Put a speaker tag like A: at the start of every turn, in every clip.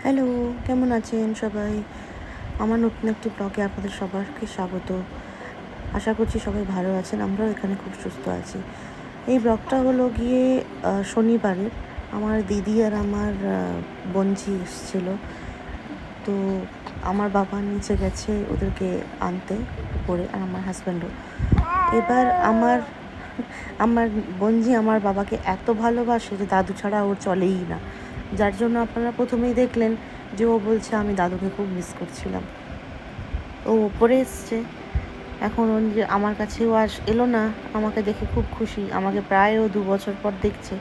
A: Hello, কেমন আছেন সবাই? আমার নতুন একটি ব্লগে আপনাদের সবাইকে স্বাগত। আশা করছি সবাই ভালো আছেন। আমরাও এখানে খুব সুস্থ আছি। এই ব্লগটা হলো গিয়ে শনিবারের। আমার দিদি আর আমার বোনঝি এসেছিলো। তো আমার বাবা নিচে গেছে ওদেরকে আনতে উপরে, আর আমার হাজব্যান্ডও। এবার আমার বোনঝি আমার বাবাকে এত ভালোবাসে যে দাদু ছাড়া ওর চলেই না। যার জন্য আপনারা প্রথমেই দেখলেন যে ও বলছে আমি দাদুকে খুব মিস করছিলাম। ও ওপরে এসছে, এখন ও যে আমার কাছেও এলো না, আমাকে দেখে খুব খুশি। আমাকে প্রায় ও 2 বছর পর দেখছে।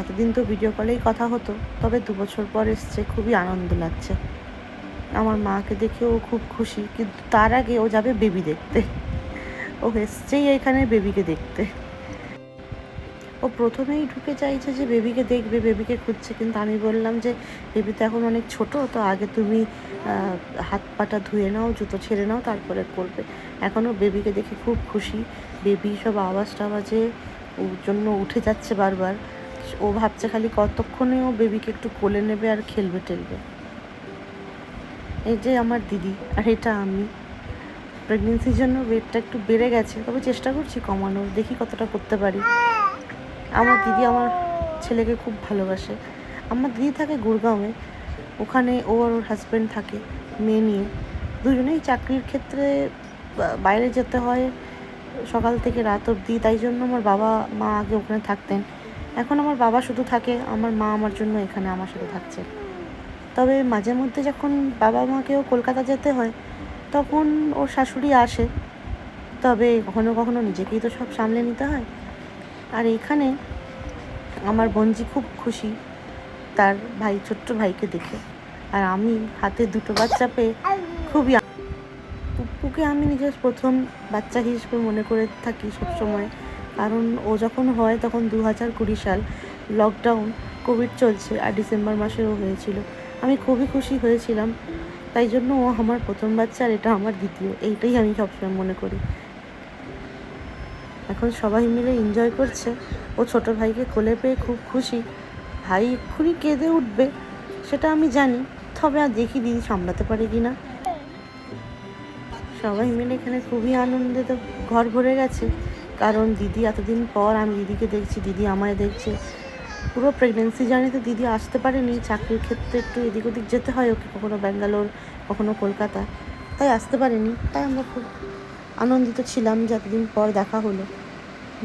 A: এতদিন তো ভিডিও কলেই কথা হতো, তবে 2 বছর পর এসছে, খুবই আনন্দ লাগছে। আমার মাকে দেখে ও খুব খুশি, কিন্তু তার আগে ও যাবে বেবি দেখতে। ও এসছেই এখানে বেবিকে দেখতে। ও প্রথমেই ঢুকে চাইছে যে বেবিকে দেখবে, বেবিকে খুঁজছে, কিন্তু আমি বললাম যে বেবি তো এখন অনেক ছোট, তো আগে তুমি হাত পাটা ধুয়ে নাও, জুতো ছেড়ে নাও, তারপরে করবে। এখনও বেবিকে দেখে খুব খুশি। বেবি সব আওয়াজ টাওয়াজে ওর জন্য উঠে যাচ্ছে বারবার। ও ভাবছে খালি কতক্ষণে ও বেবিকে একটু কোলে নেবে আর খেলবে টেলবে। এই যে আমার দিদি, আর এটা আমি। প্রেগনেন্সির জন্য ওয়েটটা একটু বেড়ে গেছে, তবে চেষ্টা করছি কমানোর, দেখি কতটা করতে পারি। আমার দিদি আমার ছেলেকে খুব ভালোবাসে। আমার দিদি থাকে গুড়গাঁওয়ে, ওখানে ও আর ওর হাজব্যান্ড থাকে মেয়ে নিয়ে। দুজনেই চাকরির ক্ষেত্রে বাইরে যেতে হয় সকাল থেকে রাত অবধি, তাই জন্য আমার বাবা মা আগে ওখানে থাকতেন। এখন আমার বাবা শুধু থাকে, আমার মা আমার জন্য এখানে আমার সাথে থাকছে। তবে মাঝে মধ্যে যখন বাবা মাকেও কলকাতা যেতে হয় তখন ওর শাশুড়ি আসে, তবে কখনো কখনো নিজেকেই তো সব সামলে নিতে হয়। আর এখানে আমার বোনজি খুব খুশি তার ছোট্ট ভাইকে দেখে, আর আমি হাতে 2টো বাচ্চা পেয়ে খুবই। পুপ্পুকে আমি নিজের প্রথম বাচ্চা হিসেবে মনে করে থাকি সবসময়, কারণ ও যখন হয় তখন 2020 সাল, লকডাউন, কোভিড চলছে, আর ডিসেম্বর মাসেও হয়েছিল। আমি খুবই খুশি হয়েছিলাম, তাই জন্য ও আমার প্রথম বাচ্চা আর এটা আমার দ্বিতীয়, এইটাই আমি সবসময় মনে করি। এখন সবাই মিলে এনজয় করছে। ও ছোট ভাইকে কোলে পেয়ে খুব খুশি। ভাই এক্ষুনি কেঁদে উঠবে সেটা আমি জানি, তবে আর দেখি দিদি সামলাতে পারে কি না। সবাই মিলে এখানে খুবই আনন্দিত, ঘর ভরে গেছে, কারণ দিদি এতদিন পর আমি দিদিকে দেখছি, দিদি আমায় দেখছে। পুরো প্রেগনেন্সি জার্নিতে দিদি আসতে পারেনি, চাকরির ক্ষেত্রে একটু এদিক ওদিক যেতে হয় ওকে, কখনো ব্যাঙ্গালোর কখনো কলকাতা, তাই আসতে পারেনি। তাই আমরা খুব আনন্দিত ছিলাম যে এতদিন পর দেখা হলো।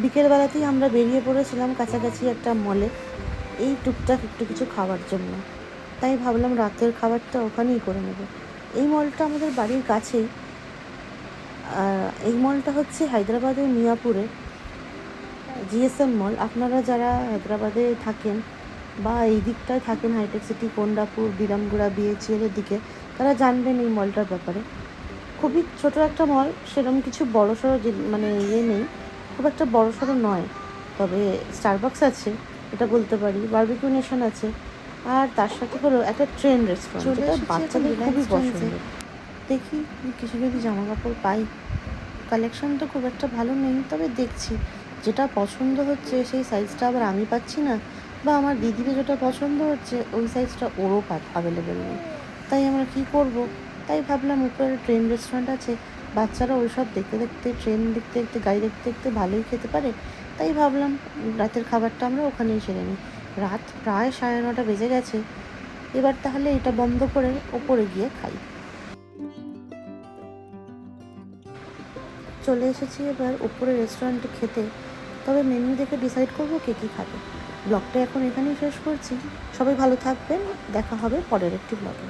A: বিকেলবেলাতেই আমরা বেরিয়ে পড়েছিলাম কাছাকাছি একটা মলে, এই টুকটাক একটু কিছু খাওয়ার জন্য। তাই ভাবলাম রাতের খাবারটা ওখানেই করে নেব। এই মলটা আমাদের বাড়ির কাছেই। এই মলটা হচ্ছে হায়দ্রাবাদের মিয়াপুরে জিএসএম মল। আপনারা যারা হায়দ্রাবাদে থাকেন বা এই দিকটায় থাকেন, হাইটেক সিটি, কোন্ডাপুর, বিরামগুড়া, বিএচিএলের দিকে, তারা জানবেন এই মলটার ব্যাপারে। খুবই ছোট একটা মল, সেরকম কিছু বড়সড় মানে নেই, খুব একটা বড়সড় নয়। তবে স্টারবাকস আছে, এটা বলতে পারি, বারবিকিউ নেশন আছে, আর তার সাথে হলো একটা ট্রেন রেস্টুরেন্ট, যেটা বাচ্চাদের খুবই পছন্দ। দেখি কিছু যদি জামা কাপড় পাই। কালেকশন তো খুব একটা ভালো নেই, তবে দেখছি যেটা পছন্দ হচ্ছে সেই সাইজটা আবার আমি পাচ্ছি না, বা আমার দিদিকে যেটা পছন্দ হচ্ছে ওই সাইজটা ওরও অ্যাভেলেবেল নেই। তাই আমরা কী করব? তাই ভাবলাম উপরে ট্রেন রেস্টুরেন্ট আছে, বাচ্চারা ওইসব দেখতে দেখতে, ট্রেন দেখতে দেখতে, গাড়ি দেখতে দেখতে ভালোই খেতে পারে। তাই ভাবলাম রাতের খাবারটা আমরা ওখানেই সেরে নিই। রাত প্রায় 9:30 বেজে গেছে। এবার তাহলে এটা বন্ধ করে ওপরে গিয়ে খাই। চলে এসেছি এবার উপরে রেস্টুরেন্টে খেতে, তবে মেনু দেখে ডিসাইড করবো কে কী খাবে। ব্লগটা এখন এখানেই শেষ করছি। সবাই ভালো থাকবেন, দেখা হবে পরের একটি ব্লগে।